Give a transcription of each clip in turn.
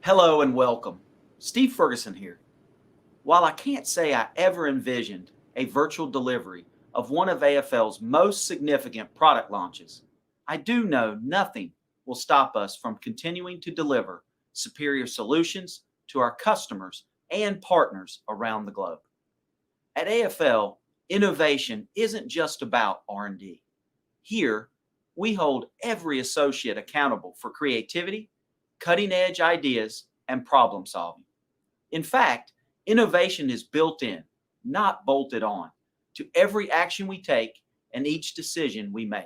Hello and welcome. Steve Ferguson here. While I can't say I ever envisioned a virtual delivery of one of AFL's most significant product launches, I do know nothing will stop us from continuing to deliver superior solutions to our customers and partners around the globe. At AFL, innovation isn't just about R&D. Here, we hold every associate accountable for creativity, cutting-edge ideas, and problem solving. In fact, innovation is built in, not bolted on, to every action we take and each decision we make.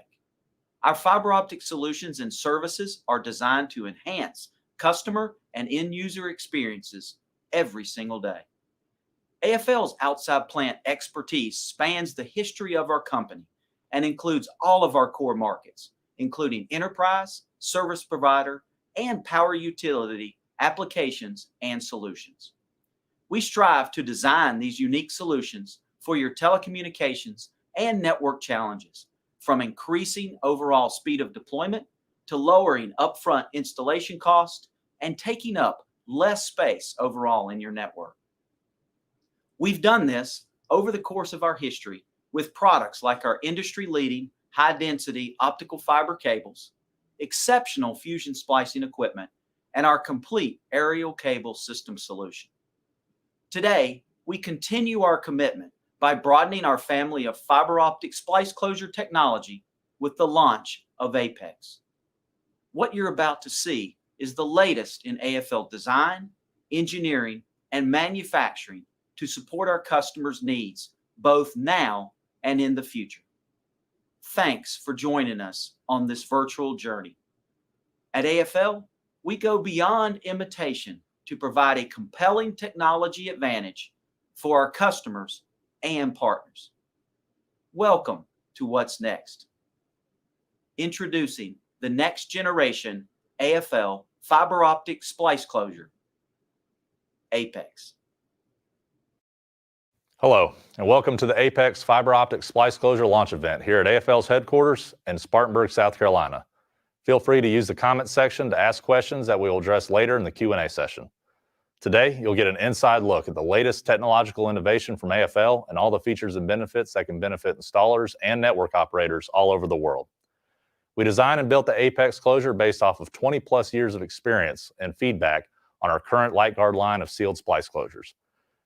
Our fiber optic solutions and services are designed to enhance customer and end user experiences every single day. AFL's outside plant expertise spans the history of our company and includes all of our core markets, including enterprise, service provider, and power utility applications and solutions. We strive to design these unique solutions for your telecommunications and network challenges, from increasing overall speed of deployment to lowering upfront installation cost and taking up less space overall in your network. We've done this over the course of our history with products like our industry-leading high-density optical fiber cables, exceptional fusion splicing equipment, and our complete aerial cable system solution. Today, we continue our commitment by broadening our family of fiber optic splice closure technology with the launch of Apex. What you're about to see is the latest in AFL design, engineering, and manufacturing to support our customers' needs both now and in the future. Thanks for joining us on this virtual journey. At AFL, we go beyond imitation to provide a compelling technology advantage for our customers and partners. Welcome to What's Next. Introducing the next generation AFL fiber optic splice closure, Apex. Hello, and welcome to the Apex Fiber Optic Splice Closure launch event here at AFL's headquarters in Spartanburg, South Carolina. Feel free to use the comments section to ask questions that we will address later in the Q&A session. Today, you'll get an inside look at the latest technological innovation from AFL and all the features and benefits that can benefit installers and network operators all over the world. We designed and built the Apex closure based off of 20 plus years of experience and feedback on our current LightGuard line of sealed splice closures.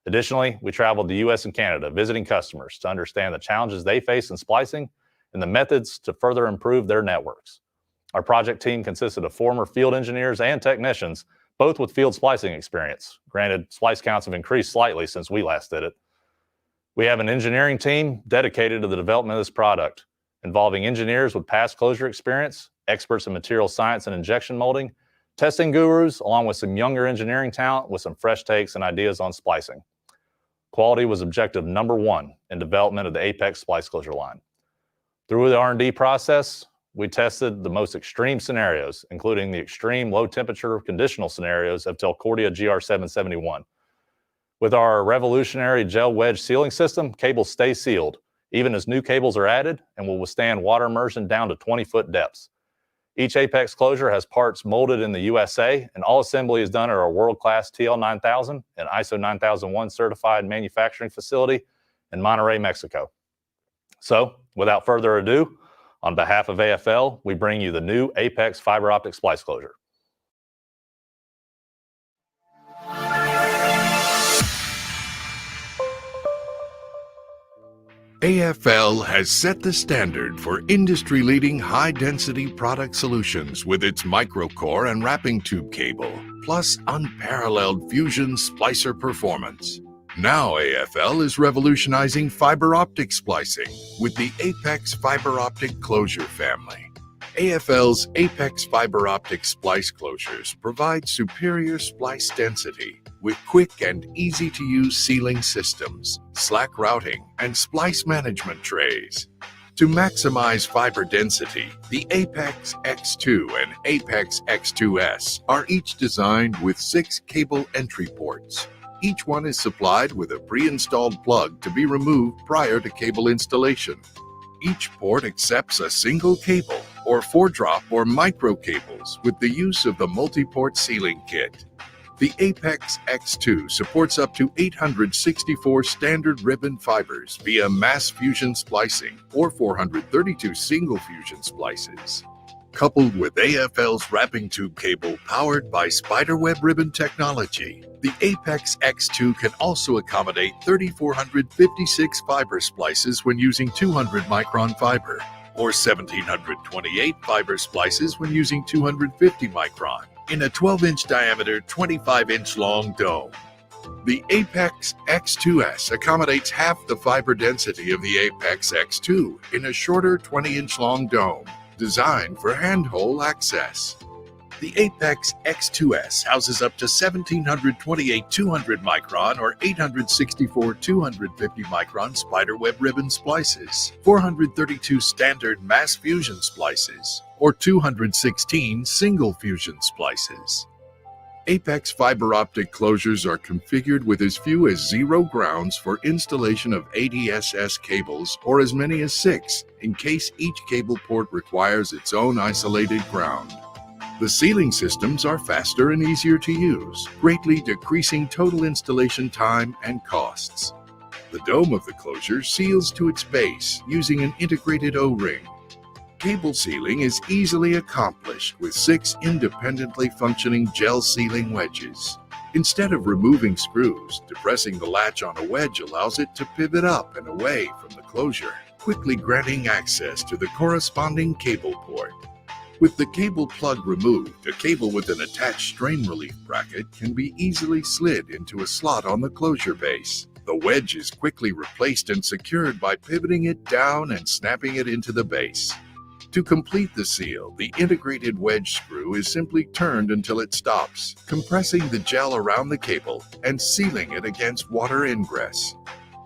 Additionally, we traveled to US and Canada visiting customers to understand the challenges they face in splicing and the methods to further improve their networks. Our project team consisted of former field engineers and technicians, both with field splicing experience. Granted, splice counts have increased slightly since we last did it. We have an engineering team dedicated to the development of this product, involving engineers with past closure experience, experts in material science and injection molding, testing gurus, along with some younger engineering talent with some fresh takes and ideas on splicing. Quality was objective number one in development of the Apex splice closure line. Through the R&D process, we tested the most extreme scenarios, including the extreme low temperature conditional scenarios of Telcordia GR771. With our revolutionary gel wedge sealing system, cables stay sealed, even as new cables are added, and will withstand water immersion down to 20-foot depths. Each Apex closure has parts molded in the USA, and all assembly is done at our world-class TL9000 and ISO 9001 certified manufacturing facility in Monterrey, Mexico. So, without further ado, on behalf of AFL, we bring you the new Apex fiber optic splice closure. AFL has set the standard for industry-leading high-density product solutions with its microcore and wrapping tube cable, plus unparalleled fusion splicer performance. Now AFL is revolutionizing fiber optic splicing with the Apex fiber optic closure family. AFL's Apex fiber optic splice closures provide superior splice density with quick and easy-to-use sealing systems, slack routing, and splice management trays. To maximize fiber density, the Apex X2 and Apex X2S are each designed with 6 cable entry ports. Each one is supplied with a pre-installed plug to be removed prior to cable installation. Each port accepts a single cable or 4-drop or micro cables with the use of the multi-port sealing kit. The Apex X2 supports up to 864 standard ribbon fibers via mass fusion splicing or 432 single fusion splices. Coupled with AFL's wrapping tube cable powered by spiderweb ribbon technology, the Apex X2 can also accommodate 3,456 fiber splices when using 200 micron fiber, or 1,728 fiber splices when using 250 micron, in a 12-inch diameter, 25-inch long dome. The Apex X2S accommodates half the fiber density of the Apex X2 in a shorter 20-inch long dome, designed for handhole access. The Apex X2S houses up to 1,728 200 micron or 864 250 micron spiderweb ribbon splices, 432 standard mass fusion splices, or 216 single fusion splices. Apex fiber optic closures are configured with as few as 0 grounds for installation of ADSS cables or as many as 6 in case each cable port requires its own isolated ground. The sealing systems are faster and easier to use, greatly decreasing total installation time and costs. The dome of the closure seals to its base using an integrated O-ring. Cable sealing is easily accomplished with 6 independently functioning gel sealing wedges. Instead of removing screws, depressing the latch on a wedge allows it to pivot up and away from the closure, quickly granting access to the corresponding cable port. With the cable plug removed, a cable with an attached strain relief bracket can be easily slid into a slot on the closure base. The wedge is quickly replaced and secured by pivoting it down and snapping it into the base. To complete the seal, the integrated wedge screw is simply turned until it stops, compressing the gel around the cable and sealing it against water ingress.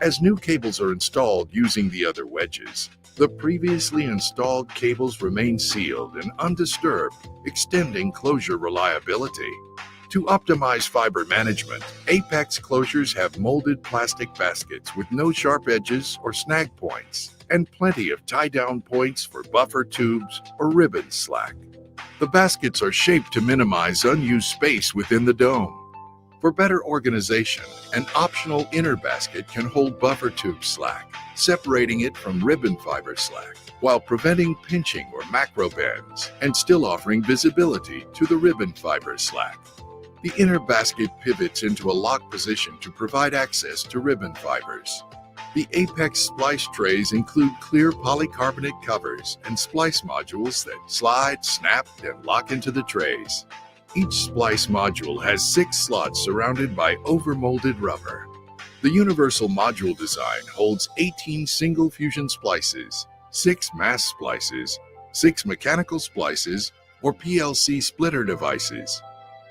As new cables are installed using the other wedges, the previously installed cables remain sealed and undisturbed, extending closure reliability. To optimize fiber management, Apex closures have molded plastic baskets with no sharp edges or snag points, and plenty of tie-down points for buffer tubes or ribbon slack. The baskets are shaped to minimize unused space within the dome. For better organization, an optional inner basket can hold buffer tube slack, separating it from ribbon fiber slack, while preventing pinching or macro bends, and still offering visibility to the ribbon fiber slack. The inner basket pivots into a lock position to provide access to ribbon fibers. The Apex splice trays include clear polycarbonate covers and splice modules that slide, snap, and lock into the trays. Each splice module has 6 slots surrounded by overmolded rubber. The universal module design holds 18 single fusion splices, 6 mass splices, 6 mechanical splices, or PLC splitter devices.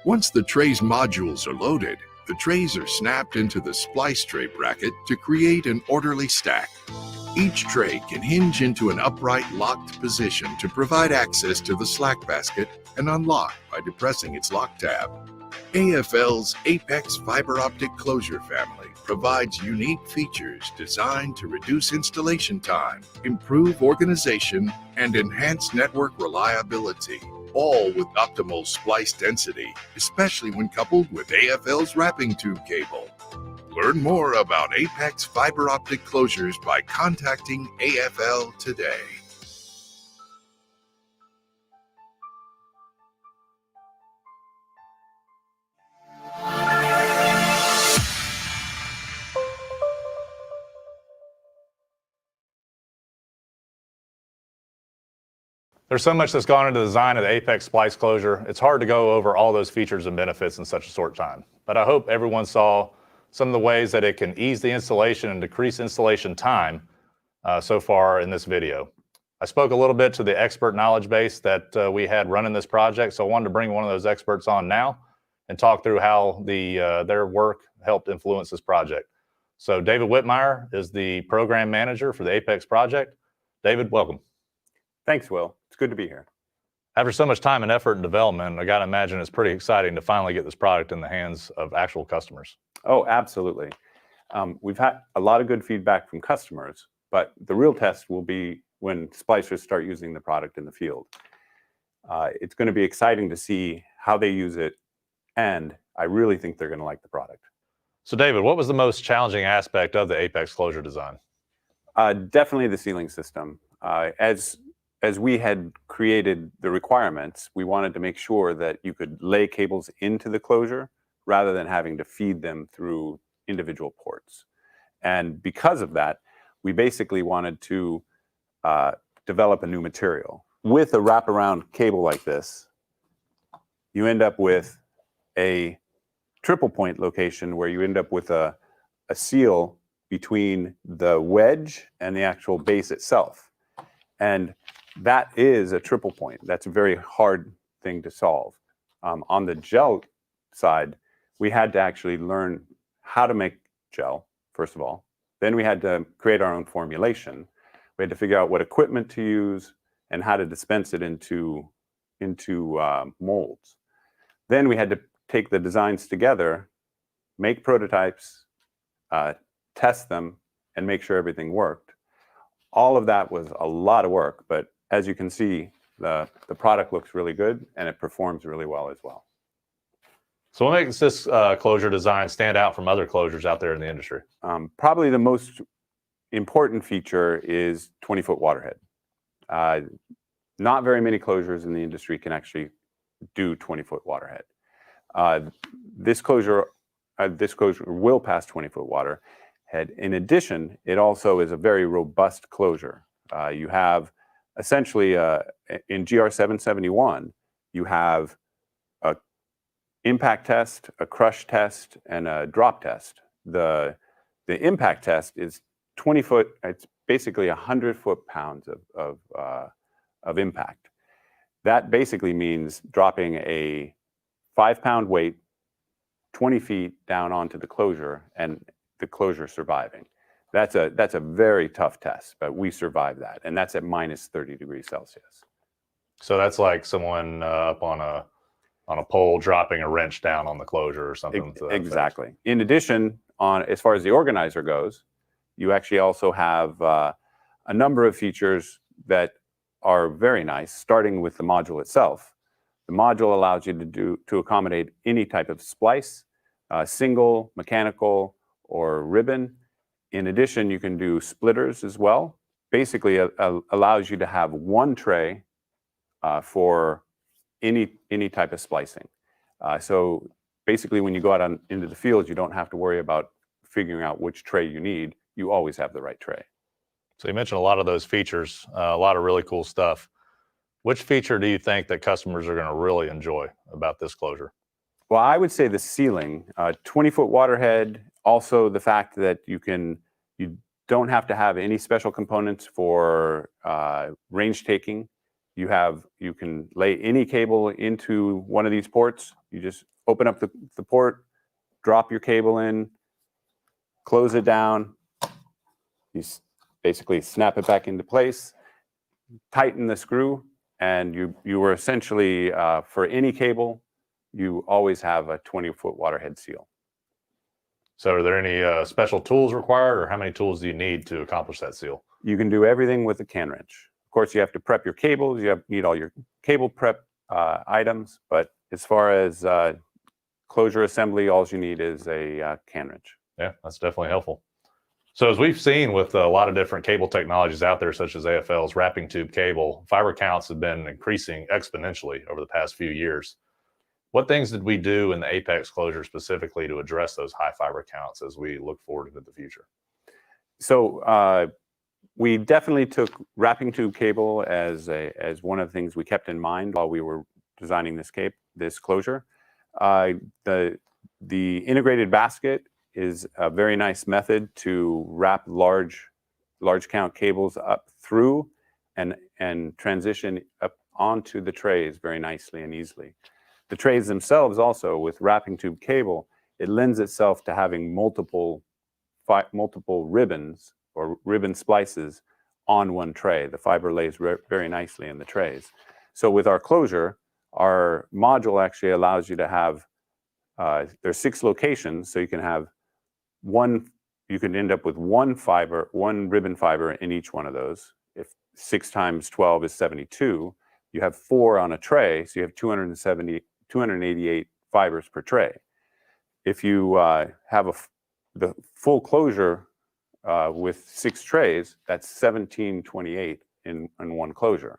Once the tray's modules are loaded, the trays are snapped into the splice tray bracket to create an orderly stack. Each tray can hinge into an upright locked position to provide access to the slack basket and unlock by depressing its lock tab. AFL's Apex fiber optic closure family provides unique features designed to reduce installation time, improve organization, and enhance network reliability, all with optimal splice density, especially when coupled with AFL's wrapping tube cable. Learn more about Apex fiber optic closures by contacting AFL today. There's so much that's gone into the design of the Apex splice closure. It's hard to go over all those features and benefits in such a short time. But I hope everyone saw some of the ways that it can ease the installation and decrease installation time so far in this video. I spoke a little bit to the expert knowledge base that we had running this project, so I wanted to bring one of those experts on now and talk through how their work helped influence this project. So David Whitmire is the program manager for the Apex project. David, welcome. Thanks, Will. It's good to be here. After so much time and effort and development, I got to imagine it's pretty exciting to finally get this product in the hands of actual customers. Oh, absolutely. We've had a lot of good feedback from customers, but the real test will be when splicers start using the product in the field. It's going to be exciting to see how they use it and I really think they're going to like the product. So David, what was the most challenging aspect of the Apex closure design? Definitely the sealing system. As we had created the requirements, we wanted to make sure that you could lay cables into the closure rather than having to feed them through individual ports. And because of that, we basically wanted to develop a new material. With a wraparound cable like this, you end up with a triple point location where you end up with a seal between the wedge and the actual base itself. And that is a triple point. That's a very hard thing to solve. On the gel side, we had to actually learn how to make gel, first of all. Then we had to create our own formulation. We had to figure out what equipment to use and how to dispense it into molds. Then we had to take the designs together, make prototypes, test them, and make sure everything worked. All of that was a lot of work, but as you can see, the product looks really good and it performs really well as well. So what makes this closure design stand out from other closures out there in the industry? Probably the most important feature is 20-foot waterhead. Not very many closures in the industry can actually do 20-foot waterhead. This closure will pass 20-foot waterhead. In addition, it also is a very robust closure. You have essentially in GR 771, you have a impact test, a crush test, and a drop test. The impact test is 20 foot. It's basically 100 foot-pounds of impact. That basically means dropping a 5-pound weight 20 feet down onto the closure and the closure surviving. That's a very tough test, but we survived that, and that's at minus 30 degrees Celsius. So that's like someone up on a pole dropping a wrench down on the closure or something. Exactly. In addition, as far as the organizer goes, you actually also have a number of features that are very nice, starting with the module itself. The module allows you to accommodate any type of splice, single, mechanical, or ribbon. In addition, you can do splitters as well. Basically, allows you to have one tray for any type of splicing. So basically, when you go out into the field, you don't have to worry about figuring out which tray you need. You always have the right tray. So you mentioned a lot of those features, a lot of really cool stuff. Which feature do you think that customers are going to really enjoy about this closure? Well, I would say the sealing, 20-foot waterhead. Also, the fact that you don't have to have any special components for range taking. You can lay any cable into one of these ports. You just open up the port, drop your cable in, close it down. You basically snap it back into place, tighten the screw, and you were essentially, for any cable, you always have a 20-foot waterhead seal. So are there any special tools required, or how many tools do you need to accomplish that seal? You can do everything with a can wrench. Of course, you have to prep your cables. You need all your cable prep items. But as far as closure assembly, all you need is a can wrench. Yeah, that's definitely helpful. So as we've seen with a lot of different cable technologies out there, such as AFL's wrapping tube cable, fiber counts have been increasing exponentially over the past few years. What things did we do in the Apex closure specifically to address those high fiber counts as we look forward into the future? So we definitely took wrapping tube cable as one of the things we kept in mind while we were designing this closure. The integrated basket is a very nice method to wrap large count cables up through and transition up onto the trays very nicely and easily. The trays themselves also, with wrapping tube cable, it lends itself to having multiple ribbons or ribbon splices on one tray. The fiber lays very nicely in the trays. So with our closure, our module actually allows you to have, there's 6 locations, so you can have you can end up with one ribbon fiber in each one of those. If 6 times 12 is 72, you have 4 on a tray, so you have 288 fibers per tray. if you have the full closure with 6 trays, that's 1728 in one closure.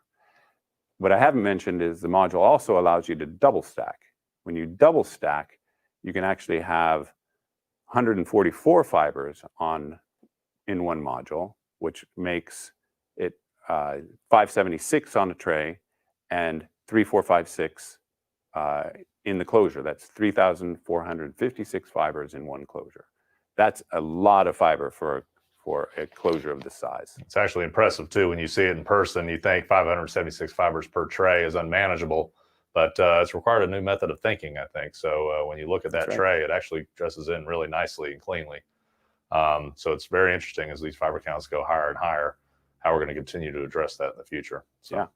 What I haven't mentioned is the module also allows you to double stack. When you double stack, you can actually have 144 fibers in one module, which makes it 576 on a tray and 3456 in the closure. That's 3,456 fibers in one closure. That's a lot of fiber for a closure of this size. It's actually impressive too. When you see it in person, you think 576 fibers per tray is unmanageable, but it's required a new method of thinking, I think. So when you look at that tray, it actually dresses in really nicely and cleanly. So it's very interesting as these fiber counts go higher and higher, how we're going to continue to address that in the future. So. Yeah.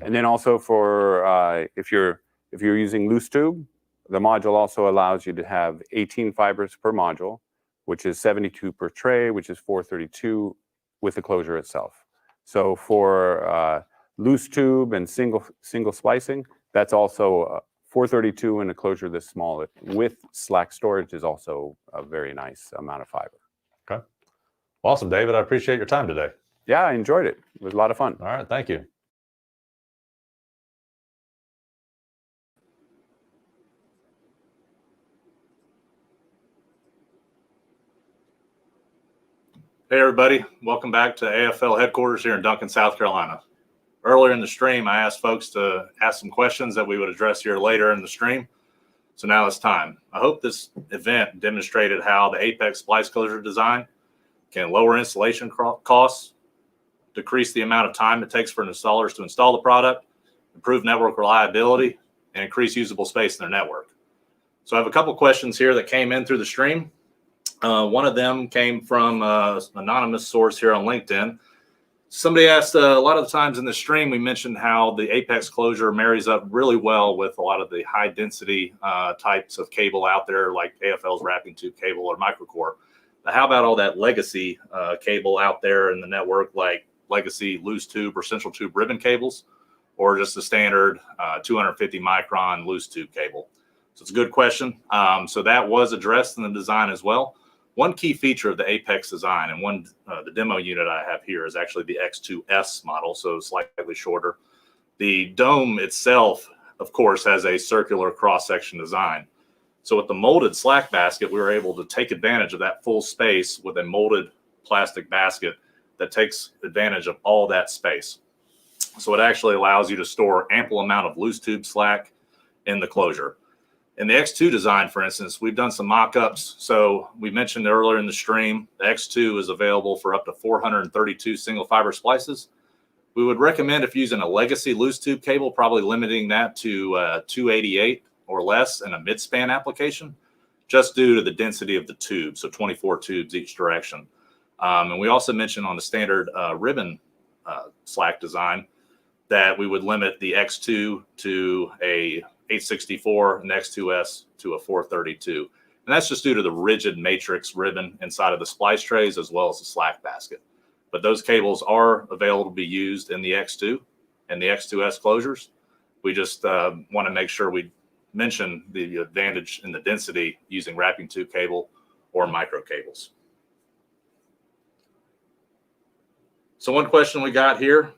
And then also for if you're using loose tube, the module also allows you to have 18 fibers per module, which is 72 per tray, which is 432 with the closure itself. So for loose tube and single splicing, that's also 432 in a closure this small with slack storage is also a very nice amount of fiber. Okay. Awesome, David. I appreciate your time today. Yeah, I enjoyed it. It was a lot of fun. All right. Thank you. Hey, everybody. Welcome back to AFL headquarters here in Duncan, South Carolina. Earlier in the stream, I asked folks to ask some questions that we would address here later in the stream. So now it's time. I hope this event demonstrated how the Apex splice closure design can lower installation costs, decrease the amount of time it takes for installers to install the product, improve network reliability, and increase usable space in their network. So I have a couple questions here that came in through the stream. One of them came from an anonymous source here on LinkedIn. Somebody asked, a lot of the times in the stream, we mentioned how the Apex closure marries up really well with a lot of the high density types of cable out there, like AFL's wrapping tube cable or microcore. But how about all that legacy cable out there in the network, like legacy loose tube or central tube ribbon cables, or just the standard 250 micron loose tube cable? So it's a good question. So that was addressed in the design as well. One key feature of the Apex design, and the demo unit I have here is actually the X2S model, so slightly shorter. The dome itself, of course, has a circular cross-section design. So with the molded slack basket, we were able to take advantage of that full space with a molded plastic basket that takes advantage of all that space. So it actually allows you to store ample amount of loose tube slack in the closure. In the X2 design, for instance, we've done some mock-ups. So we mentioned earlier in the stream, the X2 is available for up to 432 single fiber splices. We would recommend, if using a legacy loose tube cable, probably limiting that to 288 or less in a mid-span application, just due to the density of the tube. So 24 tubes each direction. And we also mentioned on the standard ribbon slack design that we would limit the X2 to a 864 and X2S to a 432. And that's just due to the rigid matrix ribbon inside of the splice trays as well as the slack basket. But those cables are available to be used in the X2 and the X2S closures. We just want to make sure we mention the advantage in the density using wrapping tube cable or micro cables. So one question we got here.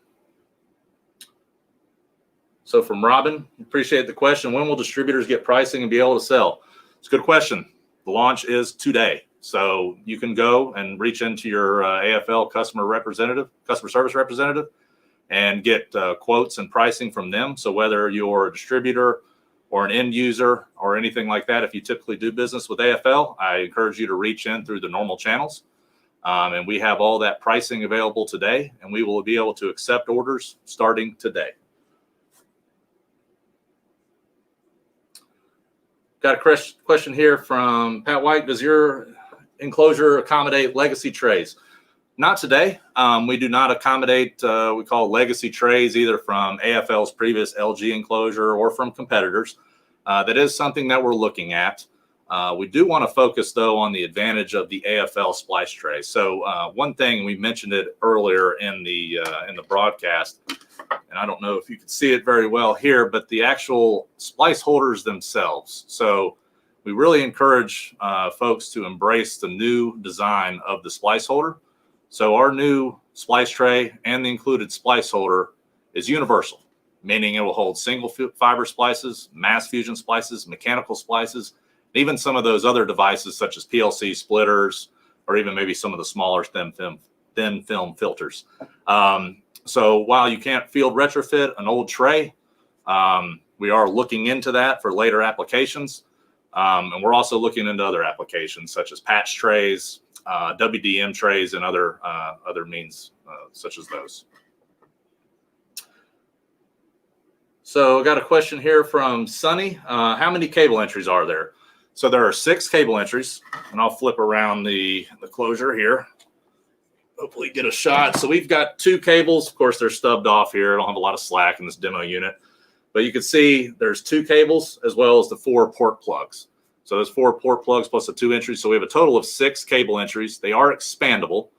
So from Robin, appreciate the question. When will distributors get pricing and be able to sell? It's a good question. The launch is today. So you can go and reach into your AFL customer service representative, and get quotes and pricing from them. So whether you're a distributor or an end user or anything like that, if you typically do business with AFL, I encourage you to reach in through the normal channels. And we have all that pricing available today, and we will be able to accept orders starting today. Got a question here from Pat White. Does your enclosure accommodate legacy trays? Not today. We do not accommodate, we call legacy trays, either from AFL's previous LG enclosure or from competitors. That is something that we're looking at. We do want to focus, though, on the advantage of the AFL splice tray. So one thing, we mentioned it earlier in the broadcast, and I don't know if you can see it very well here, but the actual splice holders themselves. So we really encourage folks to embrace the new design of the splice holder. So our new splice tray and the included splice holder is universal, meaning it will hold single fiber splices, mass fusion splices, mechanical splices, even some of those other devices such as PLC splitters, or even maybe some of the smaller thin film filters. So while you can't field retrofit an old tray, we are looking into that for later applications. And we're also looking into other applications such as patch trays, WDM trays, and other means such as those. So I got a question here from Sunny. How many cable entries are there? So there are 6 cable entries, and I'll flip around the closure here. Hopefully get a shot. So we've got 2 cables. Of course, they're stubbed off here. I don't have a lot of slack in this demo unit. But you can see there's 2 cables as well as the 4 port plugs. So there's 4 port plugs plus the 2 entries. So we have a total of 6 cable entries. They are expandable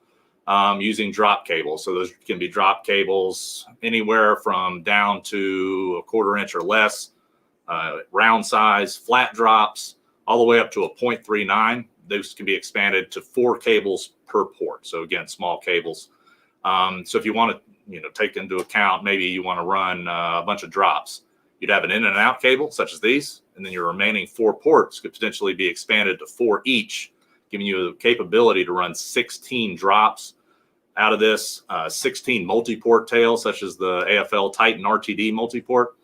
using drop cables. So those can be drop cables anywhere from down to 1/4 inch or less, round size, flat drops, all the way up to a 0.39. Those can be expanded to 4 cables per port. So again, small cables. So if you want to take into account, maybe you want to run a bunch of drops, you'd have an in and out cable such as these, and then your remaining 4 ports could potentially be expanded to 4 each, giving you the capability to run 16 drops out of this, 16 multi-port tails such as the AFL Titan RTD multi-port,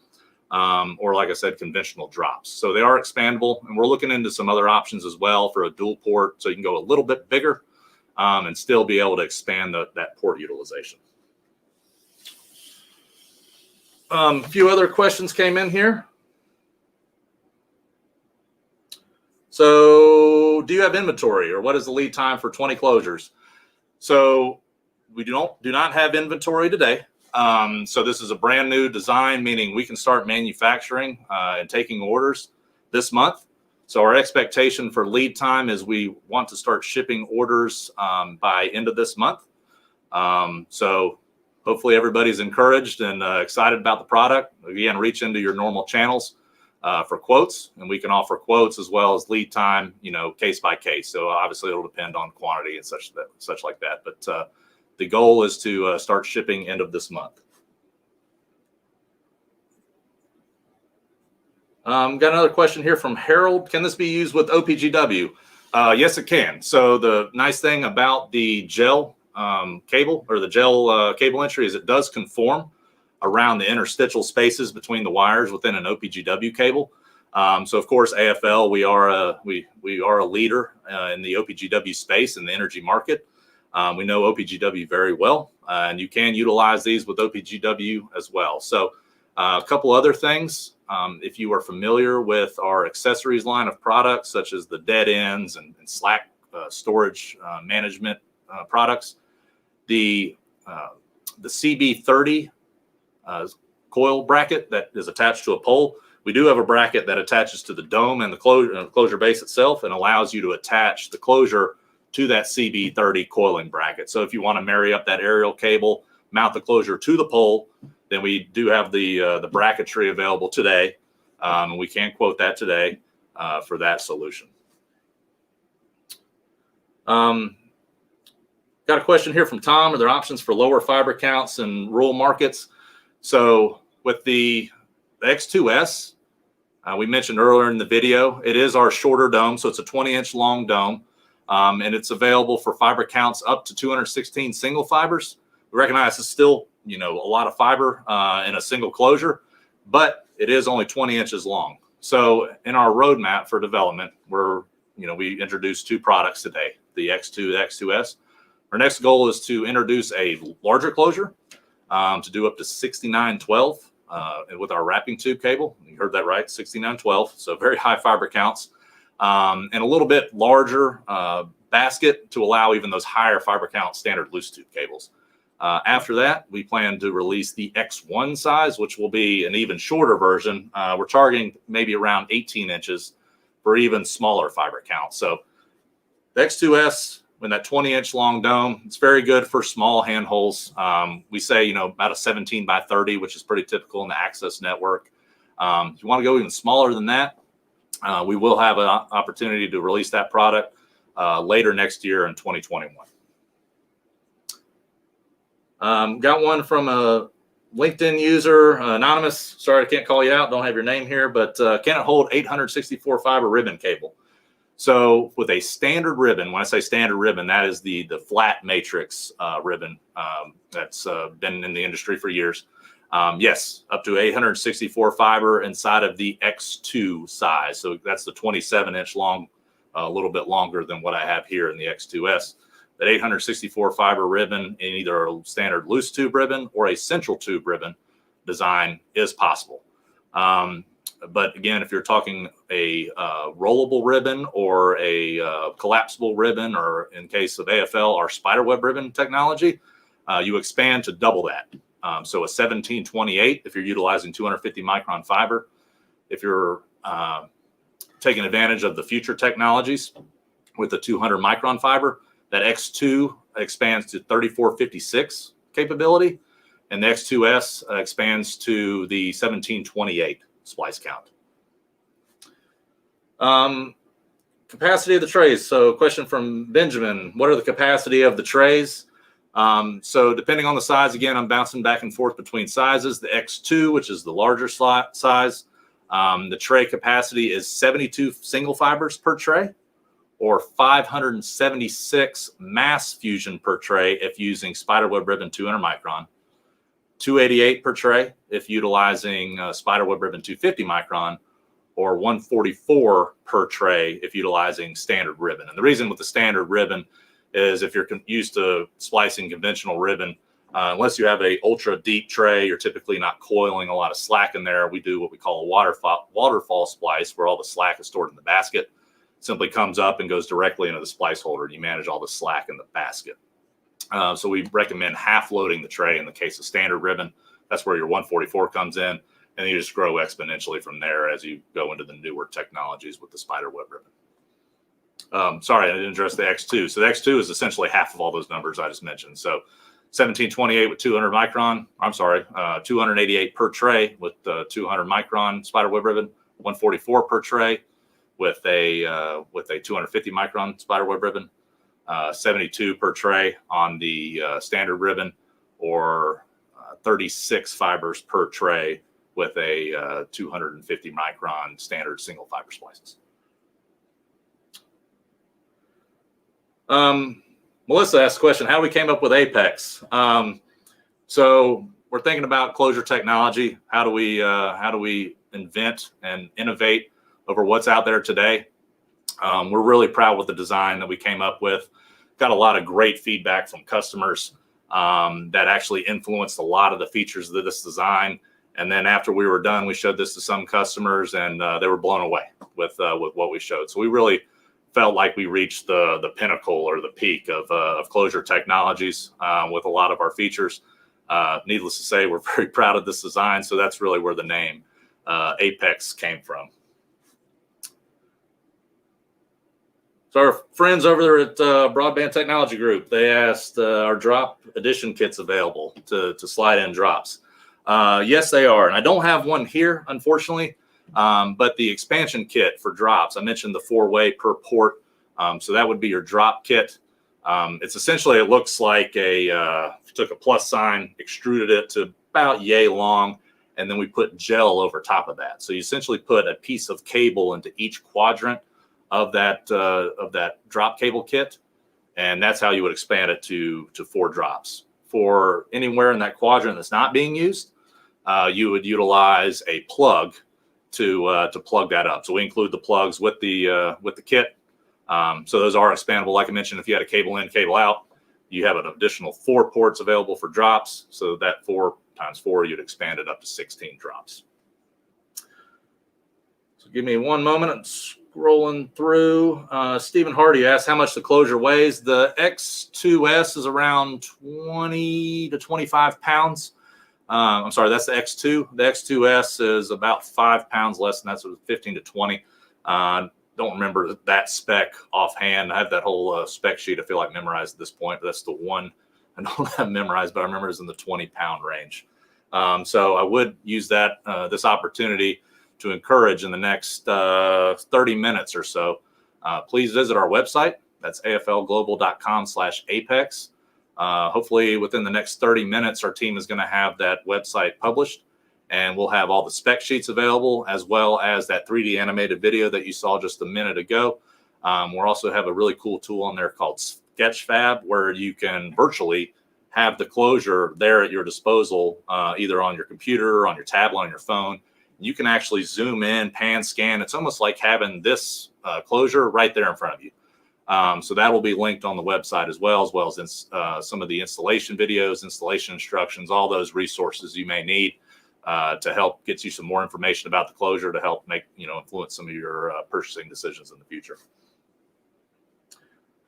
or like I said, conventional drops. So they are expandable, and we're looking into some other options as well for a dual port, so you can go a little bit bigger and still be able to expand that port utilization. A few other questions came in here. So do you have inventory, or what is the lead time for 20 closures? So we do not have inventory today. So this is a brand new design, meaning we can start manufacturing and taking orders this month. So our expectation for lead time is we want to start shipping orders by end of this month. So hopefully everybody's encouraged and excited about the product. Again, reach into your normal channels for quotes, and we can offer quotes as well as lead time, case by case. So obviously it'll depend on quantity and such like that. But the goal is to start shipping end of this month. Got another question here from Harold. Can this be used with OPGW? Yes, it can. So the nice thing about the gel cable, or the gel cable entry, is it does conform around the interstitial spaces between the wires within an OPGW cable. So of course, AFL, we are a leader in the OPGW space in the energy market. We know OPGW very well, and you can utilize these with OPGW as well. So a couple other things. If you are familiar with our accessories line of products, such as the dead ends and slack storage management products, the CB30 coil bracket that is attached to a pole, we do have a bracket that attaches to the dome and the closure base itself, and allows you to attach the closure to that CB30 coiling bracket. So if you want to marry up that aerial cable, mount the closure to the pole, then we do have the bracketry available today. We can quote that today for that solution. Got a question here from Tom. Are there options for lower fiber counts in rural markets? So with the X2S, we mentioned earlier in the video, it is our shorter dome. So it's a 20-inch long dome. And it's available for fiber counts up to 216 single fibers. We recognize it's still, a lot of fiber in a single closure, but it is only 20 inches long. So in our roadmap for development, we introduced 2 products today, the X2, the X2S. Our next goal is to introduce a larger closure to do up to 6912 with our wrapping tube cable. You heard that right, 6912. So very high fiber counts. And a little bit larger basket to allow even those higher fiber count standard loose tube cables. After that, we plan to release the X1 size, which will be an even shorter version. We're targeting maybe around 18 inches for even smaller fiber count. So the X2S, with that 20-inch long dome, it's very good for small handholds. We say, about a 17 by 30, which is pretty typical in the access network. If you want to go even smaller than that, We will have an opportunity to release that product later next year in 2021. Got one from a LinkedIn user, anonymous. Sorry, I can't call you out. Don't have your name here, but can it hold 864 fiber ribbon cable? So with a standard ribbon, when I say standard ribbon, that is the flat matrix ribbon that's been in the industry for years. Yes, up to 864 fiber inside of the X2 size. So that's the 27-inch long, a little bit longer than what I have here in the X2S. That 864 fiber ribbon in either a standard loose tube ribbon or a central tube ribbon design is possible. But again, if you're talking a rollable ribbon or a collapsible ribbon, or in case of AFL, our spiderweb ribbon technology, you expand to double that. So a 1728 if you're utilizing 250 micron fiber. If you're taking advantage of the future technologies with the 200 micron fiber, that X2 expands to 3456 capability, and the X2S expands to the 1728 splice count. Capacity of the trays. So question from Benjamin, what are the capacity of the trays? So depending on the size, again, I'm bouncing back and forth between sizes. The X2, which is the larger size, the tray capacity is 72 single fibers per tray, or 576 mass fusion per tray if using spiderweb ribbon 200 micron, 288 per tray if utilizing spiderweb ribbon 250 micron, or 144 per tray if utilizing standard ribbon. And the reason with the standard ribbon is if you're used to splicing conventional ribbon, unless you have a ultra deep tray, you're typically not coiling a lot of slack in there. We do what we call a waterfall splice, where all the slack is stored in the basket. Simply comes up and goes directly into the splice holder, and you manage all the slack in the basket. So we recommend half loading the tray in the case of standard ribbon. That's where your 144 comes in, and you just grow exponentially from there as you go into the newer technologies with the spiderweb ribbon. Sorry, I didn't address the X2. So the X2 is essentially half of all those numbers I just mentioned. So 1728 with 200 micron, 288 per tray with 200 micron spiderweb ribbon, 144 per tray with a 250 micron spiderweb ribbon, 72 per tray on the standard ribbon, or 36 fibers per tray with a 250 micron standard single fiber splices. Melissa asked a question, how we came up with Apex. So we're thinking about closure technology. How do we invent and innovate over what's out there today? We're really proud with the design that we came up with. Got a lot of great feedback from customers that actually influenced a lot of the features of this design. And then after we were done, we showed this to some customers, and they were blown away with what we showed. So we really felt like we reached the pinnacle or the peak of closure technologies with a lot of our features. Needless to say, we're very proud of this design. So that's really where the name Apex came from. So our friends over there at Broadband Technology Group, they asked, are drop edition kits available to slide in drops? Yes, they are. And I don't have one here, unfortunately, but the expansion kit for drops, I mentioned the 4-way per port. So that would be your drop kit. It's essentially, it looks like took a plus sign, extruded it to about yay long, and then we put gel over top of that. So you essentially put a piece of cable into each quadrant of that drop cable kit, and that's how you would expand it to 4 drops. For anywhere in that quadrant that's not being used, you would utilize a plug to plug that up. So we include the plugs with the kit. So those are expandable. Like I mentioned, if you had a cable in, cable out, you have an additional 4 ports available for drops. So that 4 times 4, you'd expand it up to 16 drops. So give me one moment. I'm scrolling through. Stephen Hardy asked how much the closure weighs. The X2S is around 20 to 25 pounds. I'm sorry, that's the X2. The X2S is about 5 pounds less than that, so 15 to 20. Don't remember that spec offhand. I have that whole spec sheet, I feel like, memorized at this point, but that's the one I don't have memorized, but I remember it's in the 20-pound range. So I would use that this opportunity to encourage in the next 30 minutes or so, please visit our website. That's aflglobal.com/apex. Hopefully within the next 30 minutes, our team is going to have that website published, and we'll have all the spec sheets available, as well as that 3D animated video that you saw just a minute ago. We'll also have a really cool tool on there called Sketchfab, where you can virtually have the closure there at your disposal, either on your computer, on your tablet, on your phone. You can actually zoom in, pan, scan. It's almost like having this closure right there in front of you. So that will be linked on the website as well as some of the installation videos, installation instructions, all those resources you may need to help get you some more information about the closure to help make, influence some of your purchasing decisions in the future.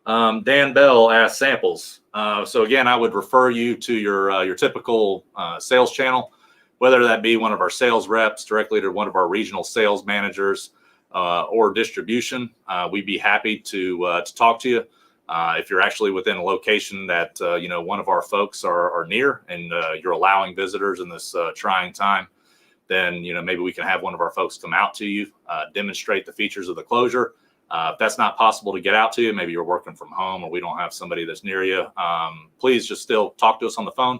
Dan Bell asked samples. So again, I would refer you to your typical sales channel, whether that be one of our sales reps directly to one of our regional sales managers, or distribution. We'd be happy to talk to you. If you're actually within a location that one of our folks are near, and you're allowing visitors in this trying time, then maybe we can have one of our folks come out to you, demonstrate the features of the closure. If that's not possible to get out to you, maybe you're working from home or we don't have somebody that's near you, please just still talk to us on the phone.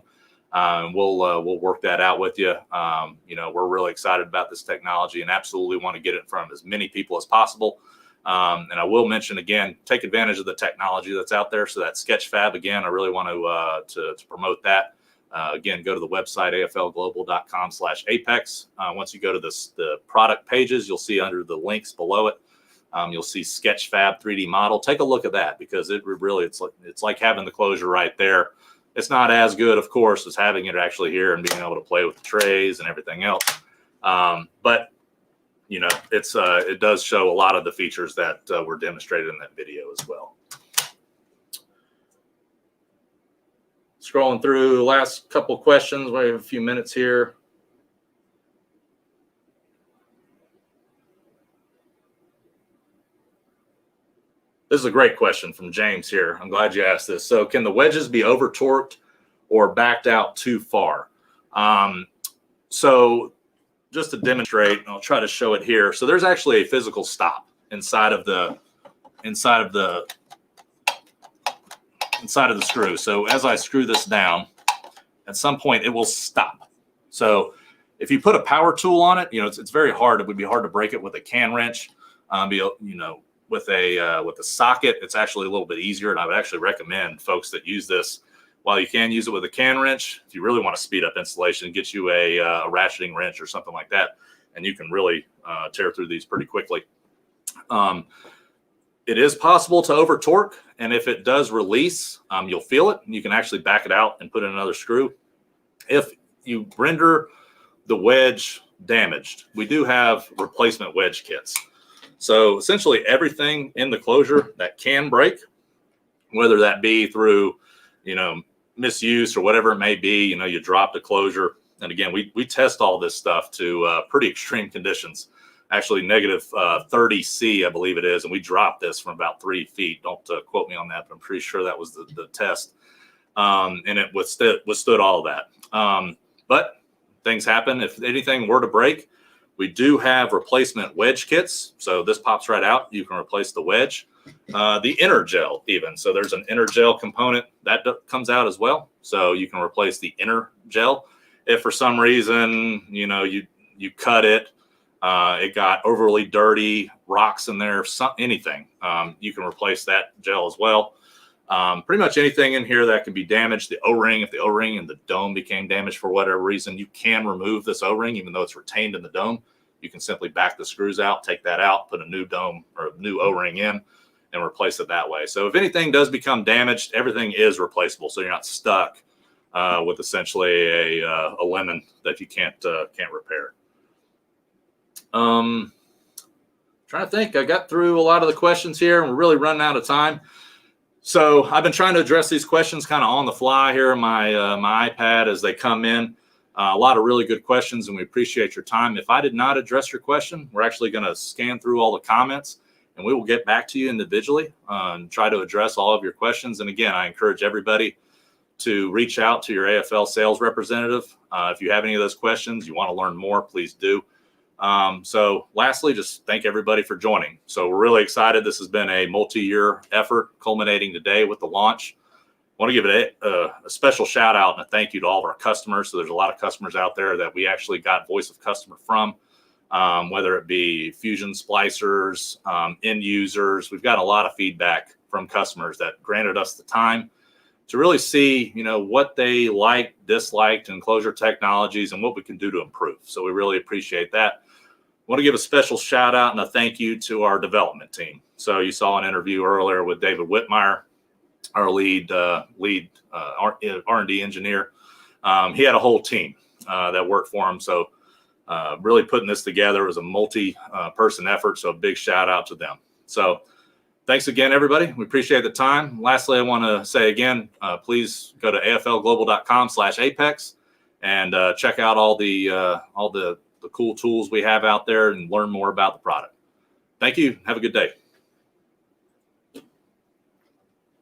And we'll work that out with you. We're really excited about this technology and absolutely want to get it in front of as many people as possible. And I will mention again, take advantage of the technology that's out there. So that Sketchfab, again, I really want to promote that. Again, go to the website, aflglobal.com/apex. Once you go to the product pages, you'll see under the links below it, you'll see Sketchfab 3D model. Take a look at that, because it's like having the closure right there. It's not as good, of course, as having it actually here and being able to play with the trays and everything else. But it does show a lot of the features that were demonstrated in that video as well. Scrolling through the last couple of questions. We have a few minutes here. This is a great question from James here. I'm glad you asked this. So can the wedges be over torqued or backed out too far? So just to demonstrate, I'll try to show it here. So there's actually a physical stop inside of the screw. So as I screw this down, at some point it will stop. So if you put a power tool on it, it's very hard. It would be hard to break it with a can wrench. With a socket, it's actually a little bit easier. And I would actually recommend folks that use this, while you can use it with a can wrench, if you really want to speed up installation, get you a ratcheting wrench or something like that, and you can really tear through these pretty quickly. It is possible to over torque, and if it does release, you'll feel it. You can actually back it out and put in another screw. If you render the wedge damaged, we do have replacement wedge kits. So essentially everything in the closure that can break, whether that be through, misuse or whatever it may be, you dropped a closure. And again, we test all this stuff to pretty extreme conditions, actually negative 30 C, I believe it is. And we dropped this from about 3 feet. Don't quote me on that, but I'm pretty sure that was the test. And it withstood all of that. But things happen. If anything were to break, we do have replacement wedge kits. So this pops right out. You can replace the wedge, the inner gel even. So there's an inner gel component that comes out as well. So you can replace the inner gel. If for some reason, you cut it, it got overly dirty, rocks in there, anything, you can replace that gel as well. Pretty much anything in here that can be damaged. The O-ring, if the O-ring and the dome became damaged for whatever reason, you can remove this O-ring, even though it's retained in the dome. You can simply back the screws out, take that out, put a new dome or a new O-ring in, and replace it that way. So if anything does become damaged, everything is replaceable. So you're not stuck with essentially a lemon that you can't repair. Trying to think, I got through a lot of the questions here, and we're really running out of time. So I've been trying to address these questions kind of on the fly here on my iPad as they come in. A lot of really good questions, and we appreciate your time. If I did not address your question, we're actually going to scan through all the comments, and we will get back to you individually and try to address all of your questions. And again, I encourage everybody to reach out to your AFL sales representative. If you have any of those questions, you want to learn more, please do. So lastly, just thank everybody for joining. So we're really excited. This has been a multi-year effort culminating today with the launch. I want to give it a special shout out and a thank you to all of our customers. So there's a lot of customers out there that we actually got voice of customer from, whether it be fusion splicers, end users. We've got a lot of feedback from customers that granted us the time to really see, what they liked, disliked in closure technologies and what we can do to improve. So we really appreciate that. I want to give a special shout out and a thank you to our development team. So you saw an interview earlier with David Whitmire, our lead R&D engineer. He had a whole team that worked for him. So really putting this together was a multi-person effort. So a big shout out to them. So thanks again, everybody. We appreciate the time. Lastly, I want to say again, please go to aflglobal.com/apex and check out all the cool tools we have out there and learn more about the product. Thank you. Have a good day.